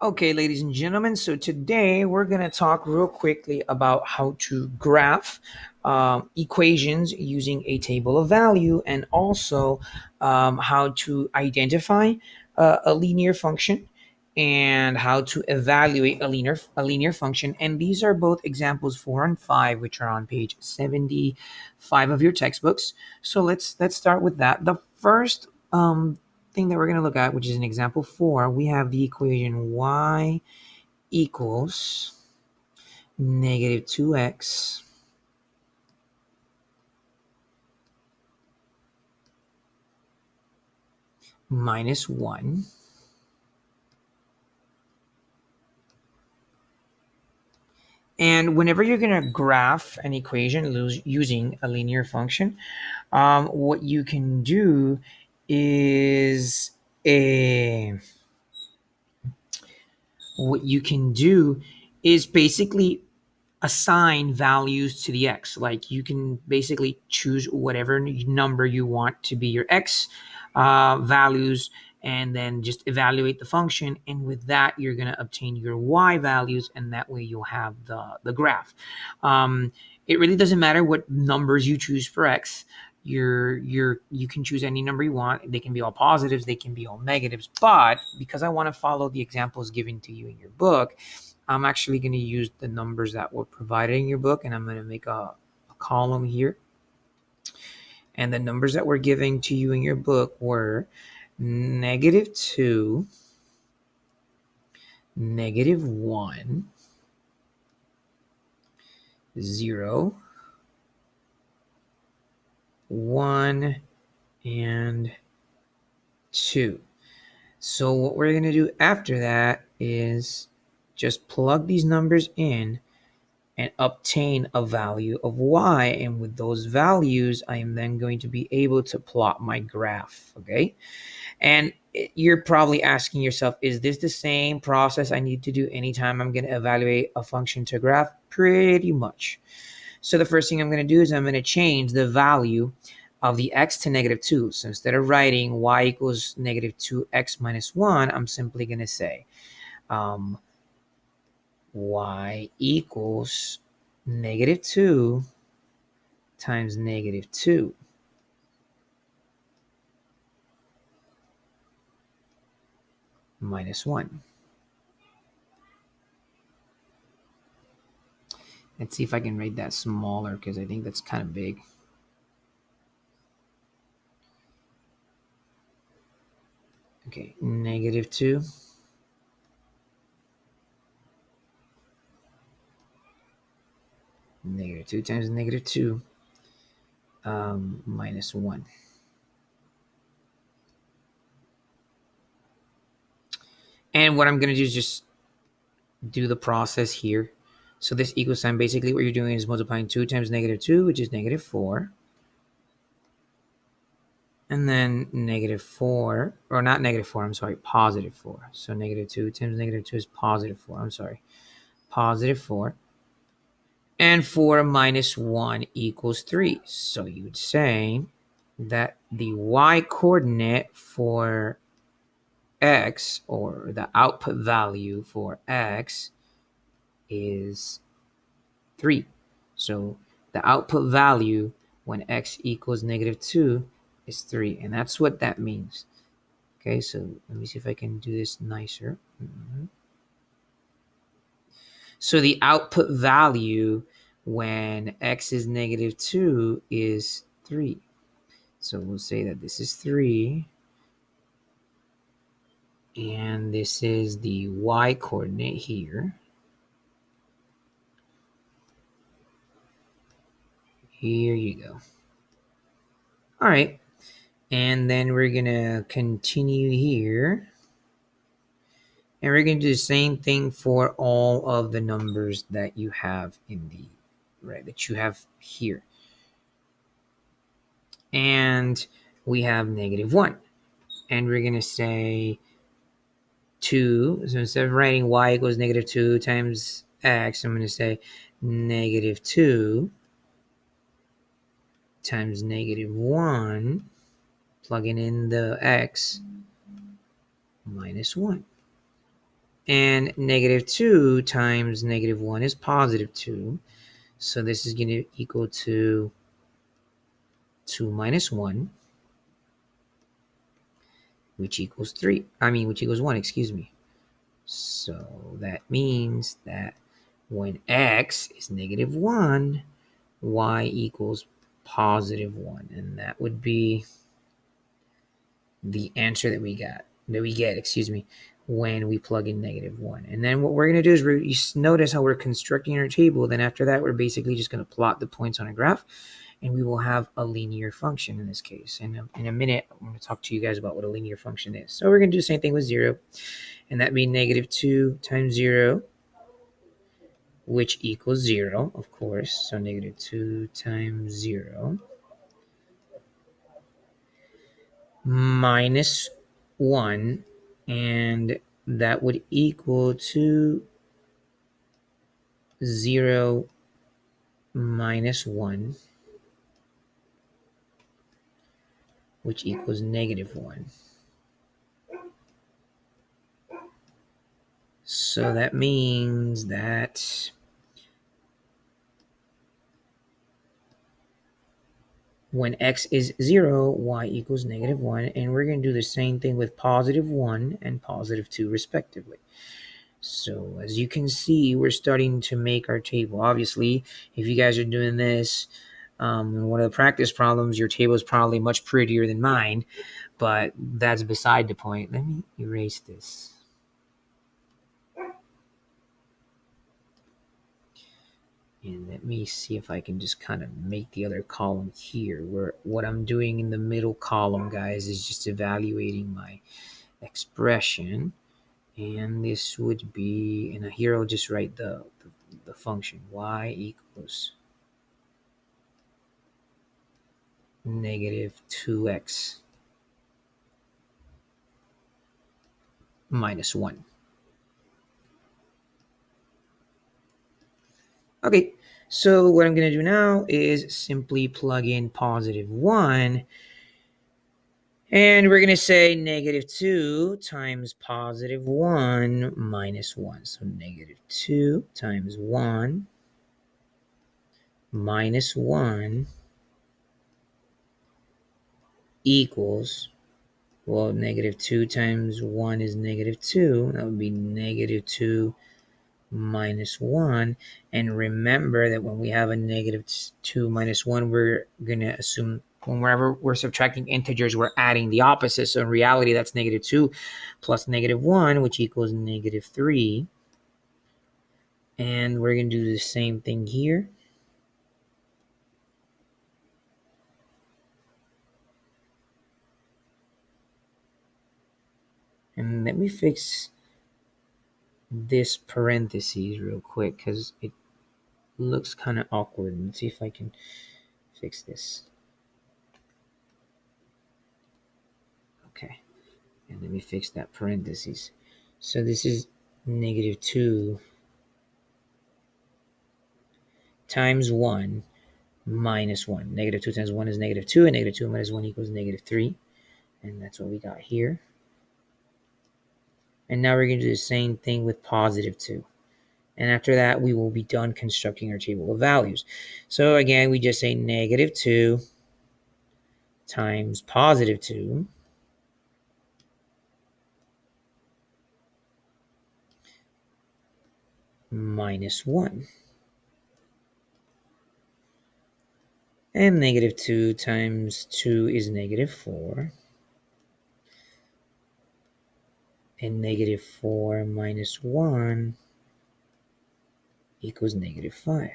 Okay, ladies and gentlemen, so today we're going to talk real quickly about how to graph equations using a table of value, and also how to identify a linear function and how to evaluate a linear function. And these are both examples 4 and 5, which are on page 75 of your textbooks. So let's start with that. The first thing that we're going to look at, which is an example 4, we have the equation y equals negative 2x minus 1. And whenever you're going to graph an equation using a linear function, what you can do is a what you can do is basically assign values to the x. Like, you can basically choose whatever number you want to be your x values, and then just evaluate the function, and with that you're going to obtain your y values, and that way you'll have the graph. It really doesn't matter what numbers you choose for x. You can choose any number you want. They can be all positives, they can be all negatives, but because I want to follow the examples given to you in your book, I'm actually going to use the numbers that were provided in your book, and I'm going to make a column here. And the numbers that were given to you in your book were negative 2, negative 1, 0, 1, and 2. So what we're going to do after that is just plug these numbers in and obtain a value of y, and with those values I am then going to be able to plot my graph. Okay, and you're probably asking yourself, is this the same process I need to do anytime I'm going to evaluate a function to graph? Pretty much. So the first thing I'm going to do is I'm going to change the value of the x to negative 2. So instead of writing y equals negative 2x minus 1, I'm simply going to say y equals negative 2 times negative 2 minus 1. Let's see if I can write that smaller, because I think that's kind of big. Okay, negative 2 negative 2 times negative 2 minus 1. And what I'm going to do is just do the process here. So this equal sign, basically what you're doing is multiplying 2 times negative 2, which is negative 4. And then negative 4, or not negative 4, I'm sorry, positive 4. So negative 2 times negative 2 is positive 4. I'm sorry, positive 4. And 4 minus 1 equals 3. So you would say that the y coordinate for x, or the output value for x, is 3. So the output value when x equals negative 2 is 3. And that's what that means. Okay, so let me see if I can do this nicer. So the output value when x is negative 2 is 3. So we'll say that this is 3. And this is the y coordinate here. Here you go. All right. And then we're going to continue here. And we're going to do the same thing for all of the numbers that you have in the, right, that you have here. And we have negative 1. And we're going to say 2. So instead of writing y equals negative 2 times x, I'm going to say negative 2 times negative 1, plugging in the x, minus 1. And negative 2 times negative 1 is positive 2. So this is going to equal to 2 minus 1, which equals 3. Which equals 1, excuse me. So that means that when x is negative 1, y equals positive 1. And that would be the answer that we get, when we plug in negative 1. And then what we're going to do is you notice how we're constructing our table. Then after that, we're basically just going to plot the points on a graph, and we will have a linear function in this case. And in a minute, I'm going to talk to you guys about what a linear function is. So we're going to do the same thing with 0, and that means negative 2 times 0, which equals 0, of course. So negative 2 times 0 minus 1, and that would equal to 0 minus 1, which equals negative 1. So that means that when x is 0, y equals negative 1, and we're going to do the same thing with positive 1 and positive 2 respectively. So as you can see, we're starting to make our table. Obviously, if you guys are doing this, one of the practice problems, your table is probably much prettier than mine, but that's beside the point. Let me erase this. And let me see if I can just kind of make the other column here, where what I'm doing in the middle column, guys, is just evaluating my expression. And this would be, and here I'll just write the function y equals negative 2x minus 1. Okay, so what I'm going to do now is simply plug in positive 1. And we're going to say negative 2 times positive 1 minus 1. So negative 2 times 1 minus 1 equals, well, negative 2 times 1 is negative 2. That would be negative 2 minus 1. And remember that when we have a negative 2 minus 1, we're going to assume whenever we're subtracting integers, we're adding the opposite. So in reality, that's negative 2 plus negative 1, which equals negative 3. And we're going to do the same thing here. And let me fix this parentheses real quick because it looks kind of awkward. Let's see if I can fix this. Okay. And let me fix that parentheses. So this is negative 2 times 1 minus 1. Negative 2 times 1 is negative 2, and negative 2 minus 1 equals negative 3. And that's what we got here. And now we're going to do the same thing with positive 2. And after that, we will be done constructing our table of values. So again, we just say negative 2 times positive 2 minus 1. And negative 2 times 2 is negative 4. And negative 4 minus 1 equals negative 5.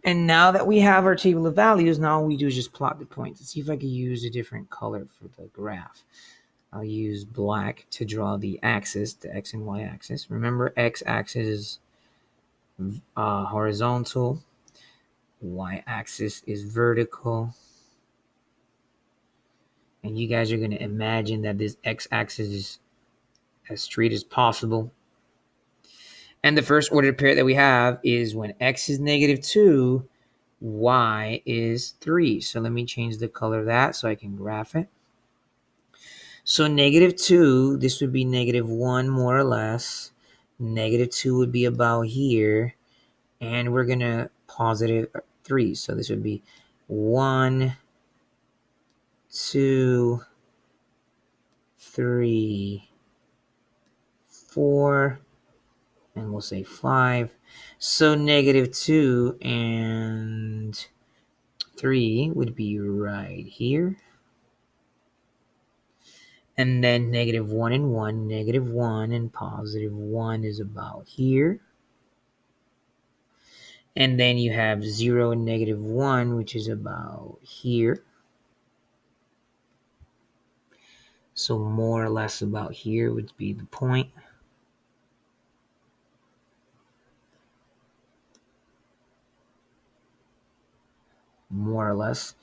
And now that we have our table of values, now all we do is just plot the points. Let's see if I can use a different color for the graph. I'll use black to draw the axis, the x and y axis. Remember, x-axis is horizontal, y-axis is vertical. And you guys are going to imagine that this x-axis is as straight as possible. And the first ordered pair that we have is when x is -2, y is 3. So let me change the color of that so I can graph it. So -2, this would be -1 more or less. -2 would be about here. And we're going to +3. So this would be 1, 2, 3, 4, and we'll say 5. So -2 and 3 would be right here. And then -1 and 1, -1 and +1 is about here. And then you have 0 and -1, which is about here. So more or less about here would be the point. More or less.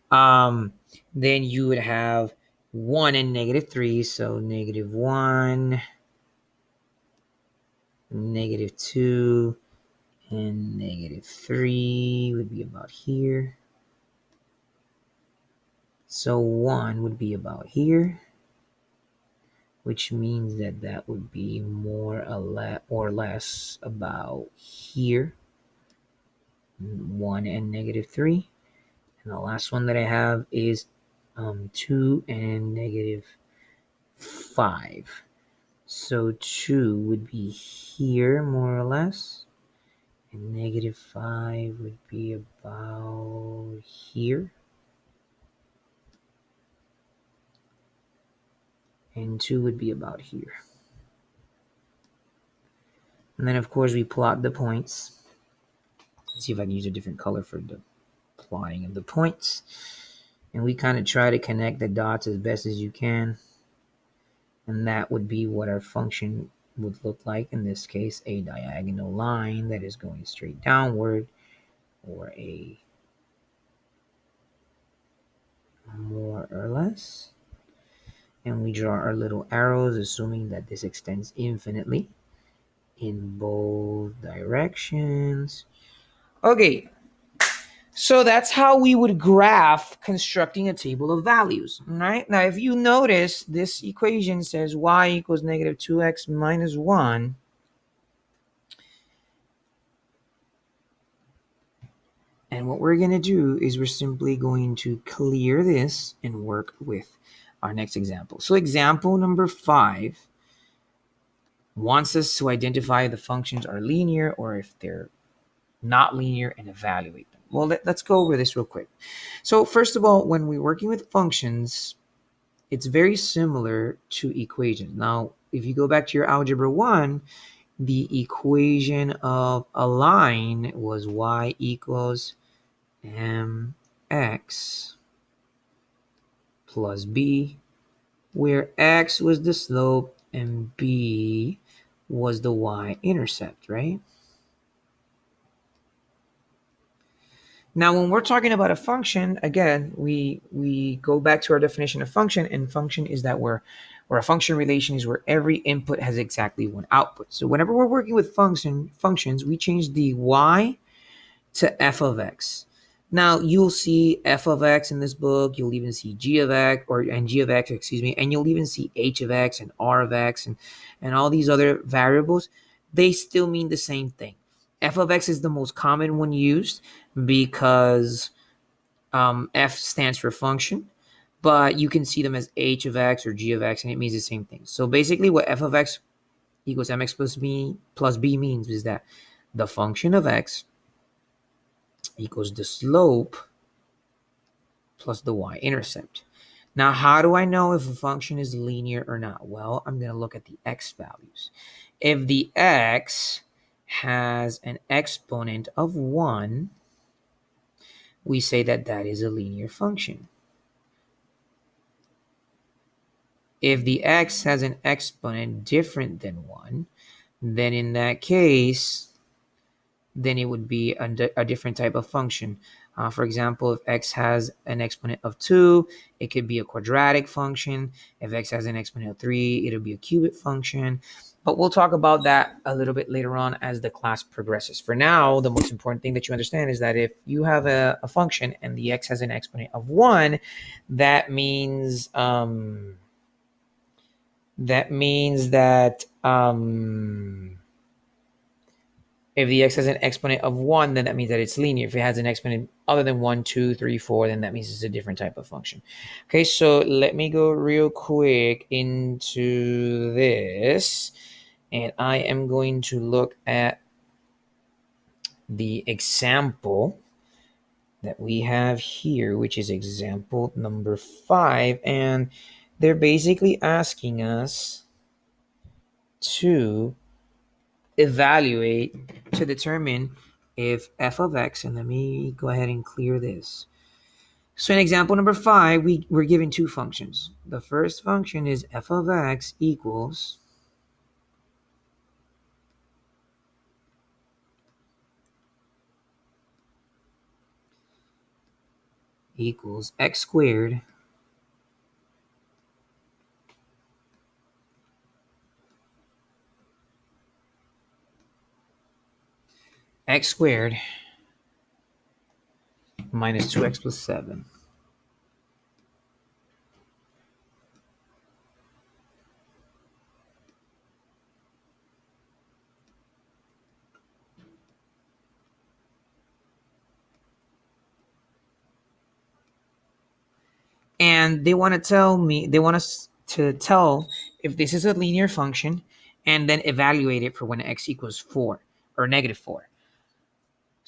Then you would have 1 and -3, so -1, -2, and -3 would be about here. So 1 would be about here, which means that that would be more or less about here. 1 and -3. And the last one that I have is 2 and -5. So 2 would be here, more or less. And -5 would be about here. And 2 would be about here. And then, of course, we plot the points. Let's see if I can use a different color for the plotting of the points. And we kind of try to connect the dots as best as you can. And that would be what our function would look like. In this case, a diagonal line that is going straight downward, or a more or less. And we draw our little arrows, assuming that this extends infinitely in both directions. Okay, so that's how we would graph constructing a table of values, right? Now, if you notice, this equation says y equals -2x minus 1. And what we're going to do is we're simply going to clear this and work with our next example. So example number 5 wants us to identify if the functions are linear or if they're not linear and evaluate them. Well, let's go over this real quick. So first of all, when we're working with functions, it's very similar to equations. Now, if you go back to your Algebra 1, the equation of a line was y equals mx plus b, where x was the slope and b was the y-intercept, right? Now, when we're talking about a function, again, we go back to our definition of function, and function is that where a function relation is where every input has exactly one output. So whenever we're working with functions, we change the y to f of x. Now, you'll see f of x in this book. You'll even see g of x, and g of x, excuse me, and you'll even see h of x and r of x and all these other variables. They still mean the same thing. F of x is the most common one used because f stands for function, but you can see them as h of x or g of x, and it means the same thing. So basically what f of x equals mx plus b means is that the function of x equals the slope plus the y-intercept. Now, how do I know if a function is linear or not? Well, I'm going to look at the x values. If the x has an exponent of 1, we say that that is a linear function. If the x has an exponent different than 1, then in that case, then it would be a different type of function. For example, if x has an exponent of 2, it could be a quadratic function. If x has an exponent of 3, it'll be a cubic function. But we'll talk about that a little bit later on as the class progresses. For now, the most important thing that you understand is that if you have a function and the x has an exponent of 1, that means that if the x has an exponent of 1, then that means that it's linear. If it has an exponent other than 1, 2, 3, 4, then that means it's a different type of function. Okay, so let me go real quick into this, and I am going to look at the example that we have here, which is example number 5, and they're basically asking us to evaluate to determine if f of x, and let me go ahead and clear this. So in example number 5, we're given two functions. The first function is f of x equals x squared minus 2x plus 7. And they want us to tell if this is a linear function and then evaluate it for when x equals 4 or negative 4.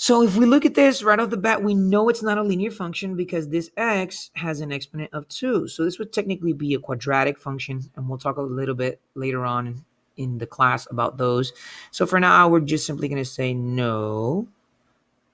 So if we look at this right off the bat, we know it's not a linear function because this x has an exponent of 2. So this would technically be a quadratic function, and we'll talk a little bit later on in the class about those. So for now, we're just simply going to say no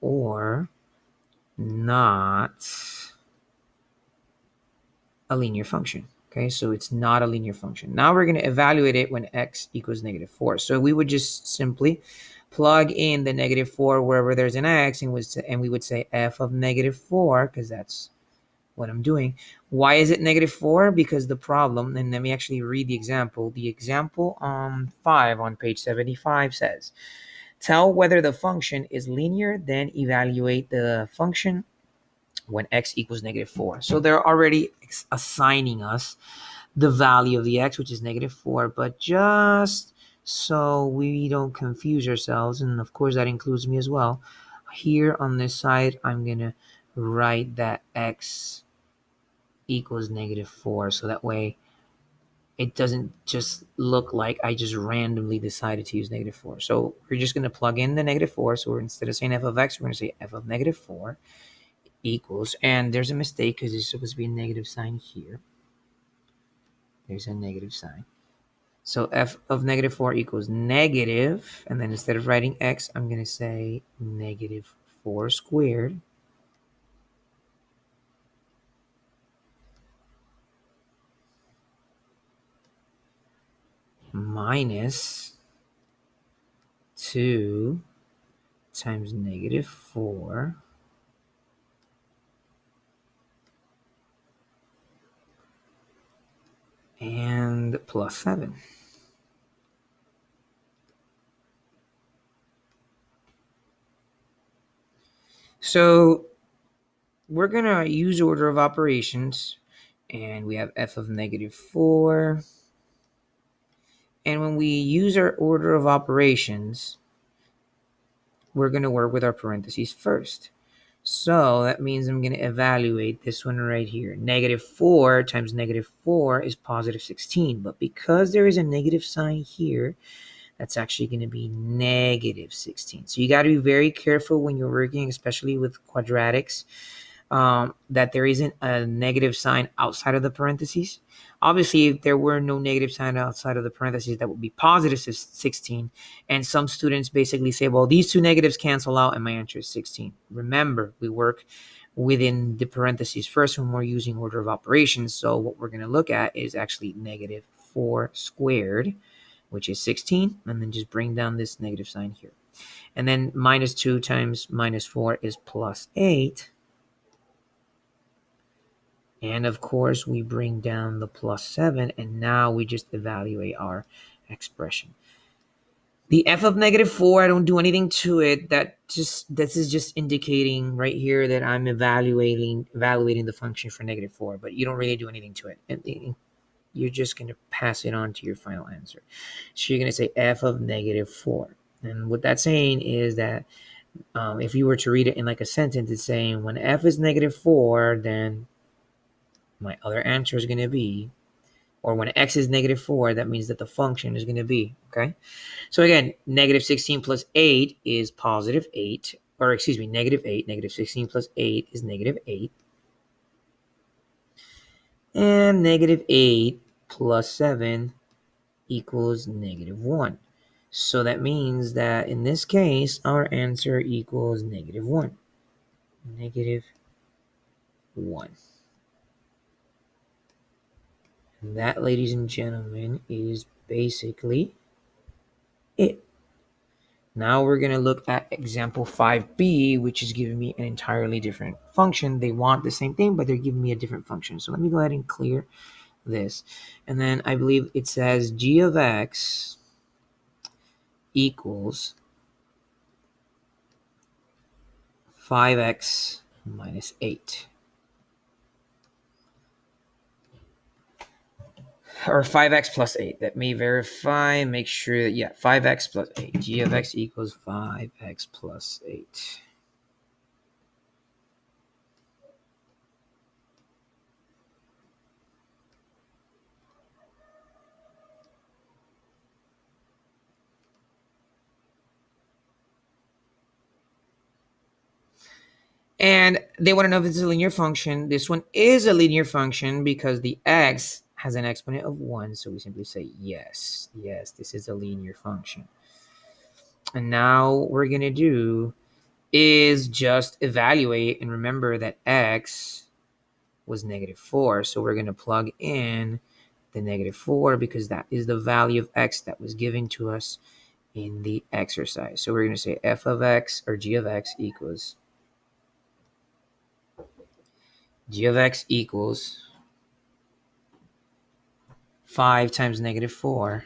or not a linear function. Okay, so it's not a linear function. Now we're going to evaluate it when x equals negative 4. So we would just simply plug in the negative 4 wherever there's an x, and we would say f of negative 4, because that's what I'm doing. Why is it negative 4? Because the problem, and let me actually read the example. The example 5 on page 75 says, tell whether the function is linear, then evaluate the function when x equals negative 4. So they're already assigning us the value of the x, which is negative 4, but just so we don't confuse ourselves, and of course that includes me as well, here on this side, I'm going to write that x equals negative 4, so that way it doesn't just look like I just randomly decided to use negative 4. So we're just going to plug in the negative 4, so instead of saying f of x, we're going to say f of negative 4 equals, and there's a mistake because there's supposed to be a negative sign here. There's a negative sign. So f of negative 4 equals negative, and then instead of writing x, I'm going to say negative 4 squared minus 2 times negative 4 and plus 7. So we're going to use order of operations, and we have f of negative 4. And when we use our order of operations, we're going to work with our parentheses first. So that means I'm going to evaluate this one right here. Negative 4 times negative 4 is positive 16. But because there is a negative sign here, that's actually going to be negative 16. So you got to be very careful when you're working, especially with quadratics, that there isn't a negative sign outside of the parentheses. Obviously, if there were no negative sign outside of the parentheses, that would be positive 16. And some students basically say, well, these two negatives cancel out and my answer is 16. Remember, we work within the parentheses first when we're using order of operations. So what we're going to look at is actually negative 4 squared, which is 16. And then just bring down this negative sign here. And then minus 2 times minus 4 is plus 8. And of course, we bring down the plus 7, and now we just evaluate our expression. The f of -4, I don't do anything to it. This is just indicating right here that I'm evaluating the function for -4, but you don't really do anything to it. You're just going to pass it on to your final answer. So you're going to say f of -4. And what that's saying is that if you were to read it in like a sentence, it's saying when f is -4, then my other answer is going to be, or when x is -4, that means that the function is going to be, okay? So again, -16 plus 8 is positive 8, or excuse me, -8. -16 plus 8 is -8. And -8 plus 7 equals -1. So that means that in this case, our answer equals -1. -1. And that, ladies and gentlemen, is basically it. Now we're going to look at example 5b, which is giving me an entirely different function. They want the same thing, but they're giving me a different function. So let me go ahead and clear this. And then I believe it says g of x equals 5x minus 8. Or 5x plus 8. Let me verify, make sure that, yeah, 5x plus 8. G of x equals 5x plus 8. And they want to know if it's a linear function. This one is a linear function because the x has an exponent of 1. So we simply say yes. Yes, this is a linear function. And now what we're going to do is just evaluate. And remember that x was -4. So we're going to plug in the -4 because that is the value of x that was given to us in the exercise. So we're going to say f of x, or g of x equals 5 times -4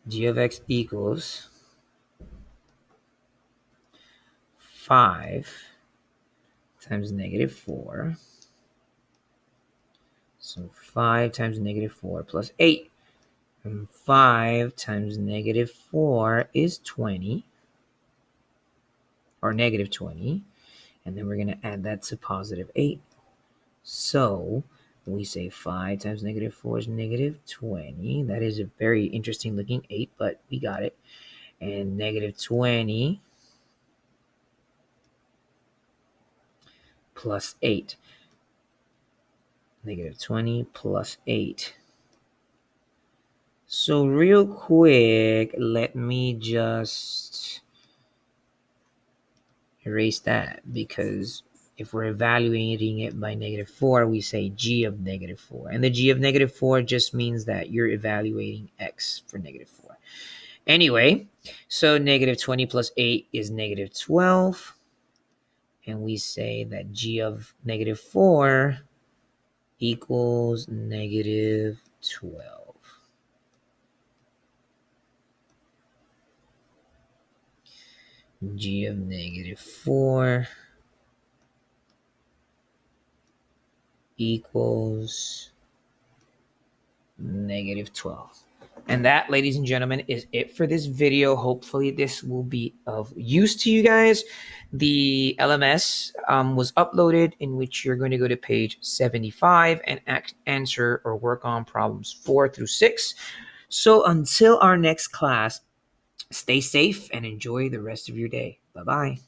g of x equals 5 times -4. So 5 times -4 plus 8. And 5 times -4 is 20. Or -20. And then we're going to add that to positive 8. So we say 5 times -4 is -20. That is a very interesting looking 8, but we got it. And -20 plus 8. -20 plus 8. So real quick, let me just erase that, because if we're evaluating it by -4, we say g of -4. And the g of -4 just means that you're evaluating x for -4. Anyway, so -20 plus 8 is -12. And we say that g of -4 equals -12. G of -4 equals -12. And that, ladies and gentlemen, is it for this video. Hopefully this will be of use to you guys. The LMS was uploaded, in which you're going to go to page 75 and answer or work on problems 4 through 6. So until our next class, stay safe and enjoy the rest of your day. Bye-bye.